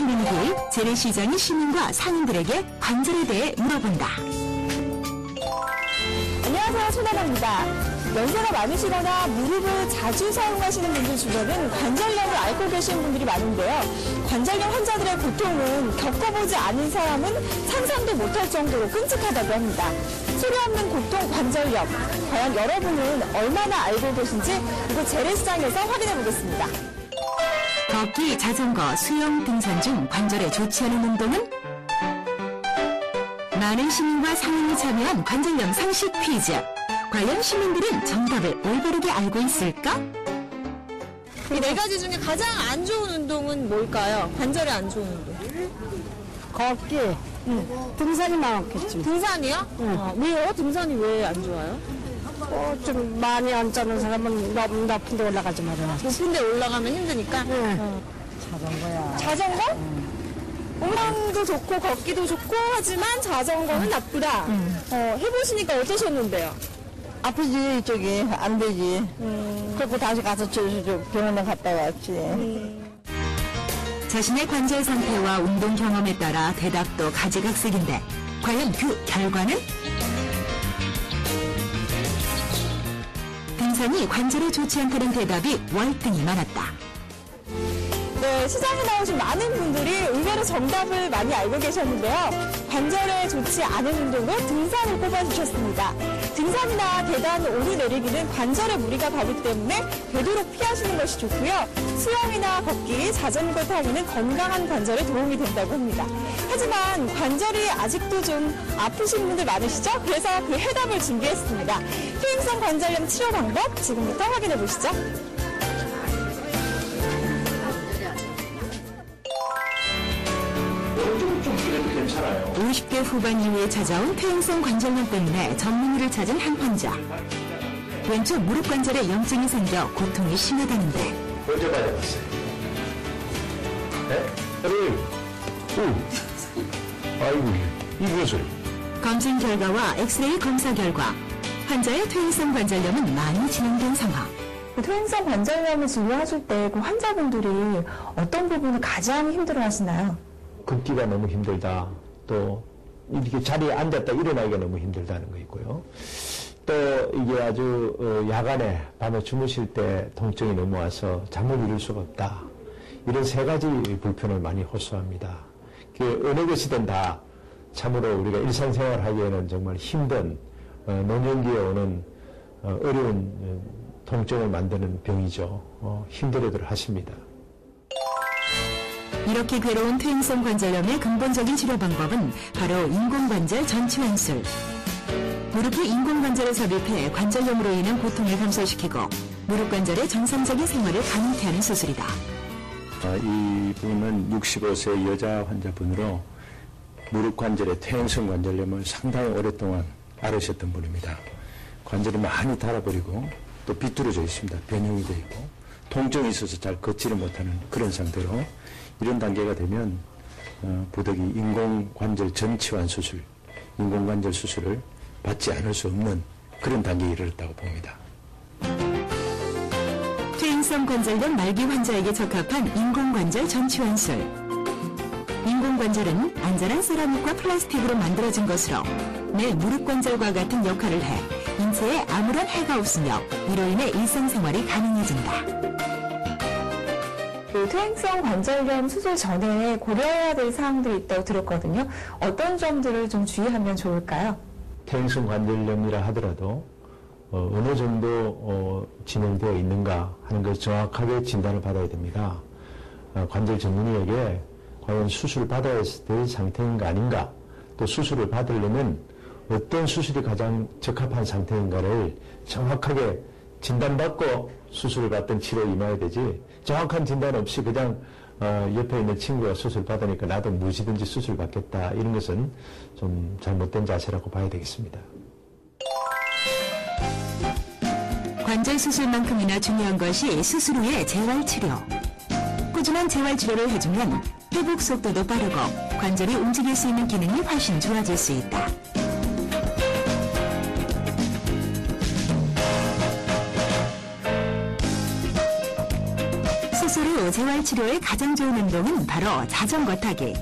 클리닉의 재래시장이 시민과 상인들에게 관절에 대해 물어본다. 안녕하세요, 손아나입니다. 연세가 많으시거나 무릎을 자주 사용하시는 분들 중에는 관절염을 앓고 계시는 분들이 많은데요. 관절염 환자들의 고통은 겪어보지 않은 사람은 상상도 못할 정도로 끔찍하다고 합니다. 소리 없는 고통 관절염, 과연 여러분은 얼마나 알고 계신지 이곳 재래시장에서 확인해 보겠습니다. 걷기, 자전거, 수영, 등산 중 관절에 좋지 않은 운동은? 많은 시민과 상인이 참여한 관절염 상식 퀴즈. 과연 시민들은 정답을 올바르게 알고 있을까? 이 네 가지 중에 가장 안 좋은 운동은 뭘까요? 관절에 안 좋은 운동. 걷기, 등산이 많겠지. 등산이요? 왜요? 등산이 왜 안 좋아요? 좀 많이 안 짜는 사람은 너무 높은 데 올라가지 말아요. 높은 데 올라가면 힘드니까? 자전거야. 자전거? 운동도 좋고 걷기도 좋고 하지만 자전거는 나쁘다. 해보시니까 어떠셨는데요? 아프지, 이쪽이. 안 되지. 그리고 다시 가서 병원에 갔다 왔지. 자신의 관절 상태와 운동 경험에 따라 대답도 가지각색인데 과연 그 결과는? 등산이 관절에 좋지 않다는 대답이 월등히 많았다. 네, 시장에 나오신 많은 분들이 의외로 정답을 많이 알고 계셨는데요. 관절에 좋지 않은 운동으로 등산을 꼽아주셨습니다. 등산이나 계단 오르내리기는 관절에 무리가 가기 때문에 되도록 피하시는 것이 좋고요. 수영이나 걷기, 자전거 타기는 건강한 관절에 도움이 된다고 합니다. 하지만 관절이 아직도 좀 아프신 분들 많으시죠? 그래서 그 해답을 준비했습니다. 퇴행성 관절염 치료 방법 지금부터 확인해 보시죠. 50대 후반 이후에 찾아온 퇴행성 관절염 때문에 전문의를 찾은 한 환자. 왼쪽 무릎 관절에 염증이 생겨 고통이 심하다는데. 언제 맞아봤어요? 네? 아이고, 이 무슨? 검진 결과와 엑스레이 검사 결과. 환자의 퇴행성 관절염은 많이 진행된 상황. 퇴행성 관절염을 진료하실 때 그 환자분들이 어떤 부분을 가장 힘들어하시나요? 걷기가 너무 힘들다. 또 이렇게 자리에 앉았다 일어나기가 너무 힘들다는 거 있고요. 또 이게 아주 야간에 밤에 주무실 때 통증이 너무 와서 잠을 이룰 수가 없다. 이런 세 가지 불편을 많이 호소합니다. 그 어느 것이든 다 참으로 우리가 일상생활 하기에는 정말 힘든 노년기에 오는 어려운 통증을 만드는 병이죠. 힘들어들 하십니다. 이렇게 괴로운 퇴행성 관절염의 근본적인 치료 방법은 바로 인공관절 전치환술. 무릎이 인공관절에 삽입해 관절염으로 인한 고통을 감소시키고 무릎 관절의 정상적인 생활을 가능케 하는 수술이다. 이 분은 65세 여자 환자분으로 무릎 관절의 퇴행성 관절염을 상당히 오랫동안 앓으셨던 분입니다. 관절이 많이 닳아버리고 또 비뚤어져 있습니다. 변형이 되어 있고 통증이 있어서 잘 걷지를 못하는 그런 상태로 이런 단계가 되면 부득이 인공관절 전치환 수술, 인공관절 수술을 받지 않을 수 없는 그런 단계에 이르렀다고 봅니다. 퇴행성 관절염 말기 환자에게 적합한 인공관절 전치환술. 인공관절은 안전한 세라믹과 플라스틱으로 만들어진 것으로 내 무릎 관절과 같은 역할을 해 인체에 아무런 해가 없으며 이로 인해 일상생활이 가능해진다. 퇴행성 관절염 수술 전에 고려해야 될 사항들이 있다고 들었거든요. 어떤 점들을 좀 주의하면 좋을까요? 퇴행성 관절염이라 하더라도 어느 정도 진행되어 있는가 하는 것을 정확하게 진단을 받아야 됩니다. 관절 전문의에게 과연 수술을 받아야 될 상태인가 아닌가, 또 수술을 받으려면 어떤 수술이 가장 적합한 상태인가를 정확하게 진단받고 수술을 받든 치료에 임해야 되지, 정확한 진단 없이 그냥 옆에 있는 친구가 수술 받으니까 나도 무엇이든지 수술 받겠다, 이런 것은 좀 잘못된 자세라고 봐야 되겠습니다. 관절 수술만큼이나 중요한 것이 수술 후의 재활치료. 꾸준한 재활치료를 해주면 회복 속도도 빠르고 관절이 움직일 수 있는 기능이 훨씬 좋아질 수 있다. 수술 후 평소 재활치료에 가장 좋은 운동은 바로 자전거 타기.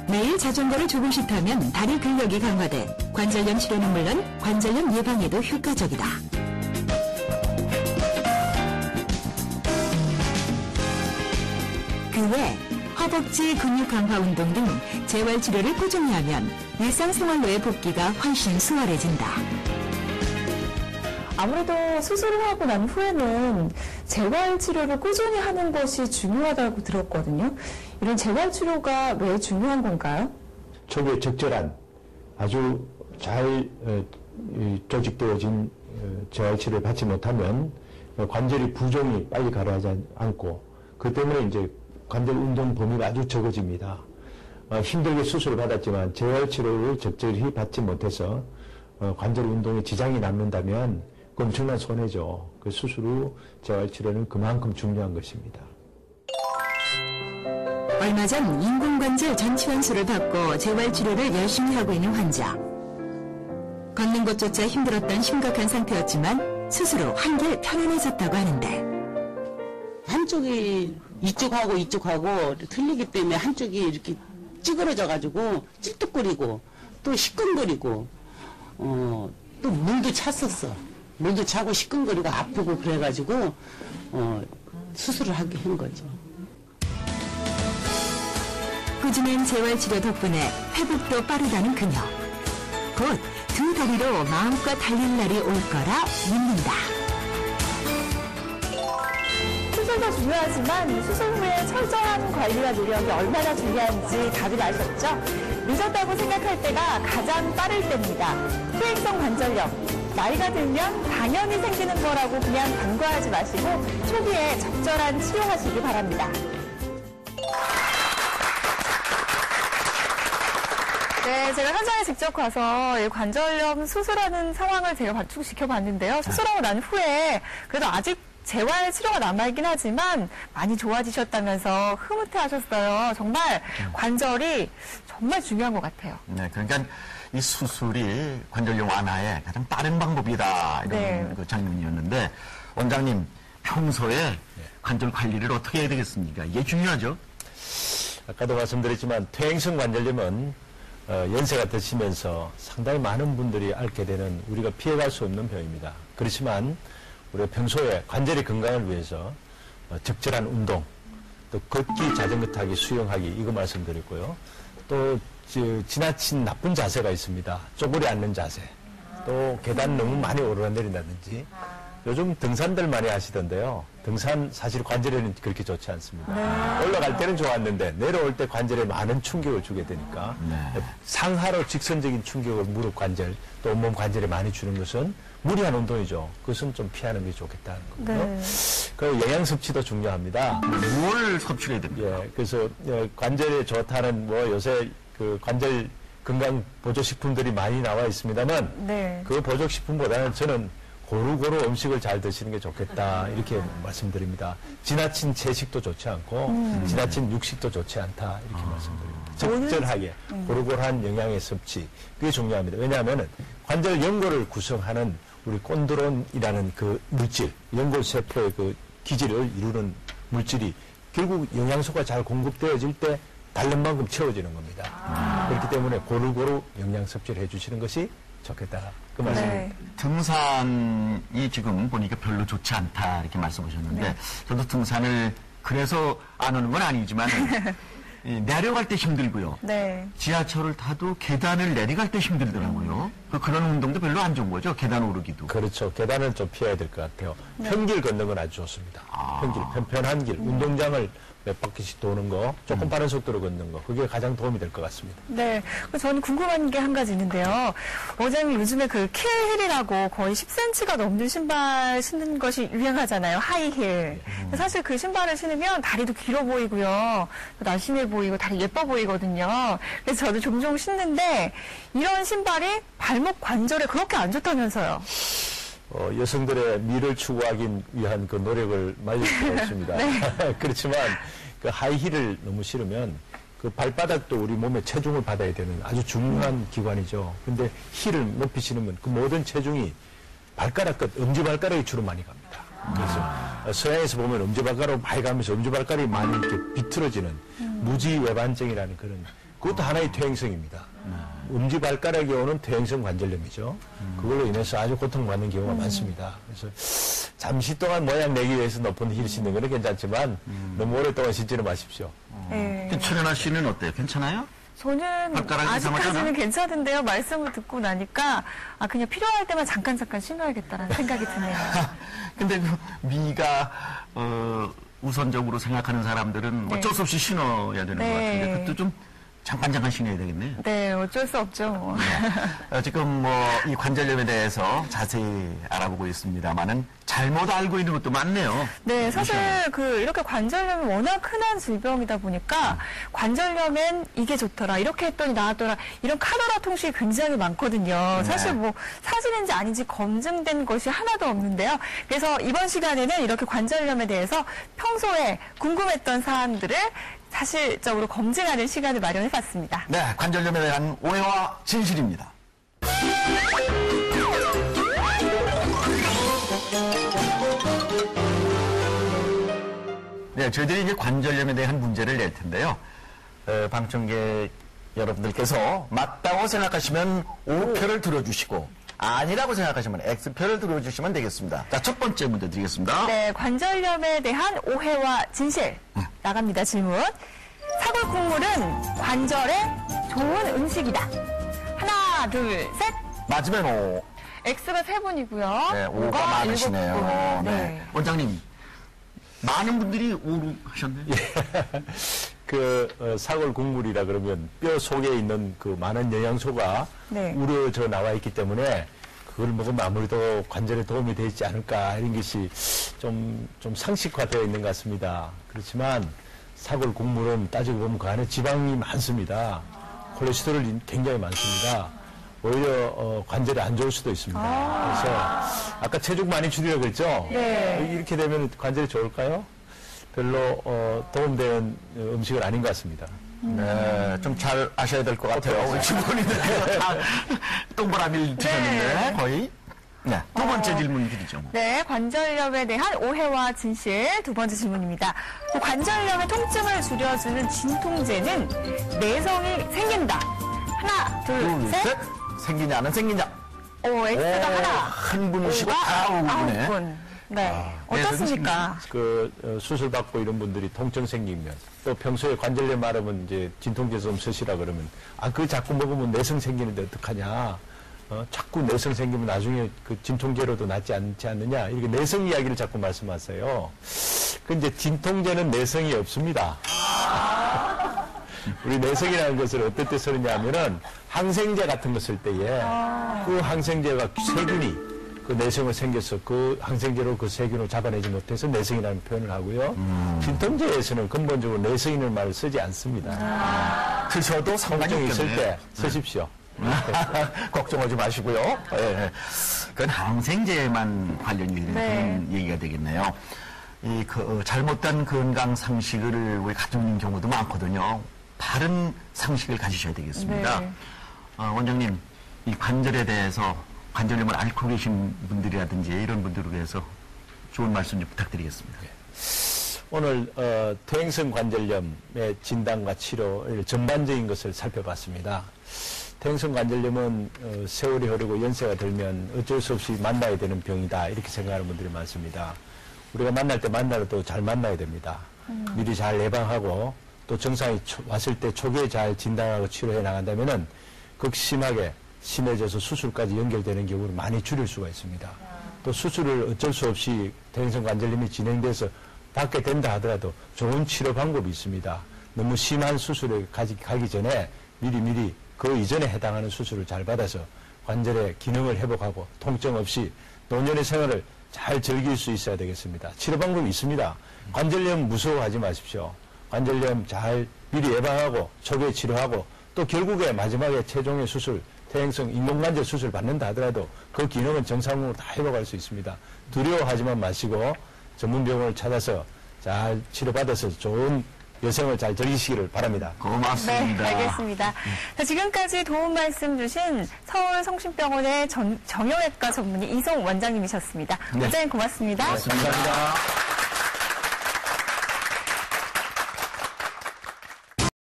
매일 자전거를 조금씩 타면 다리 근력이 강화돼 관절염 치료는 물론 관절염 예방에도 효과적이다. 그 외 허벅지 근육 강화 운동 등 재활치료를 꾸준히 하면 일상생활로의 복귀가 훨씬 수월해진다. 아무래도 수술을 하고 난 후에는 재활치료를 꾸준히 하는 것이 중요하다고 들었거든요. 이런 재활치료가 왜 중요한 건가요? 초기에 적절한 아주 잘 조직되어진 재활치료를 받지 못하면 관절이 부종이 빨리 가라앉지 않고 그 때문에 이제 관절 운동 범위가 아주 적어집니다. 힘들게 수술을 받았지만 재활치료를 적절히 받지 못해서 관절 운동에 지장이 남는다면 그 엄청난 손해죠. 그 수술 후 재활치료는 그만큼 중요한 것입니다. 얼마 전 인공관절 전치환수를 받고 재활치료를 열심히 하고 있는 환자. 걷는 것조차 힘들었던 심각한 상태였지만 수술 후 한결 편안해졌다고 하는데 한쪽이 이쪽하고 틀리기 때문에 한쪽이 이렇게 찌그러져가지고 찔뚝거리고 또 시끈거리고 또 물도 찼었어. 물도 차고 시끈거리고 아프고 그래가지고 수술을 하게 한 거죠. 꾸준한 재활치료 덕분에 회복도 빠르다는 그녀. 곧 두 다리로 마음껏 달릴 날이 올 거라 믿는다. 수술도 중요하지만 수술 후에 철저한 관리와 노력이 얼마나 중요한지 다들 아셨죠? 늦었다고 생각할 때가 가장 빠를 때입니다. 후행성 관절염. 나이가 들면 당연히 생기는 거라고 그냥 간과하지 마시고 초기에 적절한 치료하시기 바랍니다. 네, 제가 현장에 직접 가서 관절염 수술하는 상황을 제가 지켜봤는데요. 수술하고 난 후에 그래도 아직 재활 치료가 남아있긴 하지만 많이 좋아지셨다면서 흐뭇해하셨어요. 정말 관절이 정말 중요한 것 같아요. 네, 그러니까 이 수술이 관절염 완화에 가장 빠른 방법이다 이런 그 장면이었는데 원장님 평소에 관절 관리를 어떻게 해야 되겠습니까? 이게 중요하죠. 아까도 말씀드렸지만 퇴행성 관절염은 연세가 드시면서 상당히 많은 분들이 앓게 되는 우리가 피해갈 수 없는 병입니다. 그렇지만 우리가 평소에 관절의 건강을 위해서 적절한 운동, 또 걷기, 자전거 타기, 수영하기 이거 말씀드렸고요. 또 지나친 나쁜 자세가 있습니다. 쪼그려 앉는 자세, 또 계단 너무 많이 오르내린다든지 요즘 등산들 많이 하시던데요. 등산 사실 관절에는 그렇게 좋지 않습니다. 올라갈 때는 좋았는데 내려올 때 관절에 많은 충격을 주게 되니까 상하로 직선적인 충격을 무릎 관절 또 온몸 관절에 많이 주는 것은 무리한 운동이죠. 그것은 좀 피하는 게 좋겠다는 거고요. 그 영양 섭취도 중요합니다. 뭘 섭취해야 됩니까? 예, 그래서 관절에 좋다는 뭐 요새 그 관절 건강 보조식품들이 많이 나와 있습니다만 그 보조식품보다는 저는 고루고루 음식을 잘 드시는 게 좋겠다 이렇게 말씀드립니다. 지나친 채식도 좋지 않고 지나친 육식도 좋지 않다 이렇게 말씀드립니다. 적절하게 고루고루한 영양의 섭취 그게 중요합니다. 왜냐하면 관절 연골을 구성하는 우리 콘드론이라는 그 물질, 연골세포의 그 기질을 이루는 물질이 결국 영양소가 잘 공급되어질 때 달는 만큼 채워지는 겁니다. 그렇기 때문에 고루고루 영양 섭취를 해주시는 것이 좋겠다. 그 말씀입니다. 등산이 지금 보니까 별로 좋지 않다 이렇게 말씀하셨는데 저도 등산을 그래서 안 오는 건 아니지만 내려갈 때 힘들고요. 지하철을 타도 계단을 내려갈 때 힘들더라고요. 그런 운동도 별로 안 좋은 거죠. 계단 오르기도. 그렇죠. 계단은 좀 피해야 될 것 같아요. 편길 걷는 건 아주 좋습니다. 편길, 편한 길, 운동장을 몇 바퀴씩 도는 거, 조금 빠른 속도로 걷는 거, 그게 가장 도움이 될 것 같습니다. 네. 저는 궁금한 게 한 가지 있는데요. 원장님 요즘에 그 킬힐이라고 거의 10cm가 넘는 신발 신는 것이 유행하잖아요. 하이힐. 사실 그 신발을 신으면 다리도 길어 보이고요. 날씬해 보이고 다리 예뻐 보이거든요. 그래서 저도 종종 신는데 이런 신발이 발목 관절에 그렇게 안 좋다면서요. 여성들의 미를 추구하기 위한 그 노력을 말릴 수가 없습니다. 그렇지만 그 하이힐을 너무 싫으면 그 발바닥도 우리 몸의 체중을 받아야 되는 아주 중요한 기관이죠. 근데 힐을 높이 신으면 그 모든 체중이 발가락 끝, 엄지발가락에 주로 많이 갑니다. 그래서 서양에서 보면 엄지발가락으로 많이 가면서 엄지발가락이 많이 이렇게 비틀어지는 무지외반증이라는 그런 그것도 하나의 퇴행성입니다. 엄지발가락이 오는 퇴행성 관절염이죠. 그걸로 인해서 아주 고통받는 경우가 많습니다. 그래서 잠시 동안 모양 내기 위해서 높은 힐 신는 건 괜찮지만 너무 오랫동안 신지는 마십시오. 최연아 씨는 어때요? 괜찮아요? 저는 아직까지는 괜찮은데요. 말씀을 듣고 나니까 그냥 필요할 때만 잠깐 신어야겠다라는 생각이 드네요. 근데 그 미가 우선적으로 생각하는 사람들은 어쩔 수 없이 신어야 되는 것 같은데 그것도 좀 잠깐 신어야 되겠네요. 네, 어쩔 수 없죠. 지금 이 관절염에 대해서 자세히 알아보고 있습니다만은 잘못 알고 있는 것도 많네요. 네, 사실 이렇게 관절염이 워낙 흔한 질병이다 보니까 관절염엔 이게 좋더라, 이렇게 했더니 나았더라, 이런 카더라 통식이 굉장히 많거든요. 사실 사실인지 아닌지 검증된 것이 하나도 없는데요. 그래서 이번 시간에는 이렇게 관절염에 대해서 평소에 궁금했던 사항들을 사실적으로 검증하는 시간을 마련해봤습니다. 네, 관절염에 대한 오해와 진실입니다. 네, 저희들이 이제 관절염에 대한 문제를 낼 텐데요. 방청객 여러분들께서 맞다고 생각하시면 O표를 들어주시고 아니라고 생각하시면 X표를 들어주시면 되겠습니다. 자, 첫 번째 문제 드리겠습니다. 네, 관절염에 대한 오해와 진실. 나갑니다, 질문. 사골 국물은 관절에 좋은 음식이다. 하나, 둘, 셋. 맞으면 O. X가 3분이고요. 네, O가 많으시네요. 7분. 네. 원장님, 많은 분들이 O로 하셨네요. 사골 국물이라 그러면 뼈 속에 있는 그 많은 영양소가 우려져 나와 있기 때문에 그걸 먹으면 아무래도 관절에 도움이 되지 않을까 이런 것이 좀 상식화되어 있는 것 같습니다. 그렇지만 사골 국물은 따지고 보면 그 안에 지방이 많습니다. 콜레스테롤이 굉장히 많습니다. 오히려 관절에 안 좋을 수도 있습니다. 그래서 아까 체중 많이 줄이라고 그랬죠? 네. 이렇게 되면 관절이 좋을까요? 별로 도움되는 음식은 아닌 것 같습니다. 네, 좀 잘 아셔야 될 것 같아요. 우리 주부님들 다 동그라미를 드셨는데 거의. 네, 두 번째 질문 드리죠. 네, 관절염에 대한 오해와 진실 두 번째 질문입니다. 관절염의 통증을 줄여주는 진통제는 내성이 생긴다. 하나, 둘, 셋. 생기냐 안 생기냐. X가 하나. 한 분이시고 9분이네. 네. 어떻습니까? 수술 받고 이런 분들이 통증 생기면 또 평소에 관절염 말하면 이제 진통제 좀 쓰시라 그러면 그거 자꾸 먹으면 내성 생기는데 어떡하냐. 자꾸 내성 생기면 나중에 그 진통제로도 낫지 않지 않느냐. 이렇게 내성 이야기를 자꾸 말씀하세요. 근데 진통제는 내성이 없습니다. 우리 내성이라는 것을 어떨 때 쓰느냐 하면은 항생제 같은 거 쓸 때에 그 항생제가 세균이 그 내성을 생겨서 그 항생제로 그 세균을 잡아내지 못해서 내성이라는 표현을 하고요. 진통제에서는 근본적으로 내성이라는 말을 쓰지 않습니다. 드셔도 상관이 있을 때 쓰십시오. 걱정하지 마시고요. 네. 그건 항생제만 관련이 되는 그런 얘기가 되겠네요. 잘못된 건강 상식을 우리 가지고 있는 경우도 많거든요. 바른 상식을 가지셔야 되겠습니다. 원장님, 이 관절에 대해서 관절염을 앓고 계신 분들이라든지 이런 분들을 위해서 좋은 말씀 좀 부탁드리겠습니다. 오늘 퇴행성 관절염의 진단과 치료 전반적인 것을 살펴봤습니다. 퇴행성 관절염은 세월이 흐르고 연세가 들면 어쩔 수 없이 만나야 되는 병이다 이렇게 생각하는 분들이 많습니다. 우리가 만날 때 만나도 잘 만나야 됩니다. 미리 잘 예방하고 또 증상이 왔을 때 초기에 잘 진단하고 치료해 나간다면은 극심하게 심해져서 수술까지 연결되는 경우를 많이 줄일 수가 있습니다. 또 수술을 어쩔 수 없이 퇴행성 관절염이 진행돼서 받게 된다 하더라도 좋은 치료 방법이 있습니다. 너무 심한 수술에 가기 전에 미리 그 이전에 해당하는 수술을 잘 받아서 관절의 기능을 회복하고 통증 없이 노년의 생활을 잘 즐길 수 있어야 되겠습니다. 치료 방법이 있습니다. 관절염 무서워하지 마십시오. 관절염 잘 미리 예방하고 초기에 치료하고 또 결국에 마지막에 최종의 수술, 퇴행성 인공관절 수술 받는다 하더라도 그 기능은 정상으로 다 회복할 수 있습니다. 두려워하지만 마시고 전문병원을 찾아서 잘 치료받아서 좋은 여성을 잘 즐기시기를 바랍니다. 고맙습니다. 네, 알겠습니다. 자, 지금까지 도움 말씀 주신 서울 성심병원의 정형외과 전문의 이송 원장님이셨습니다. 원장님 고맙습니다. 고맙습니다.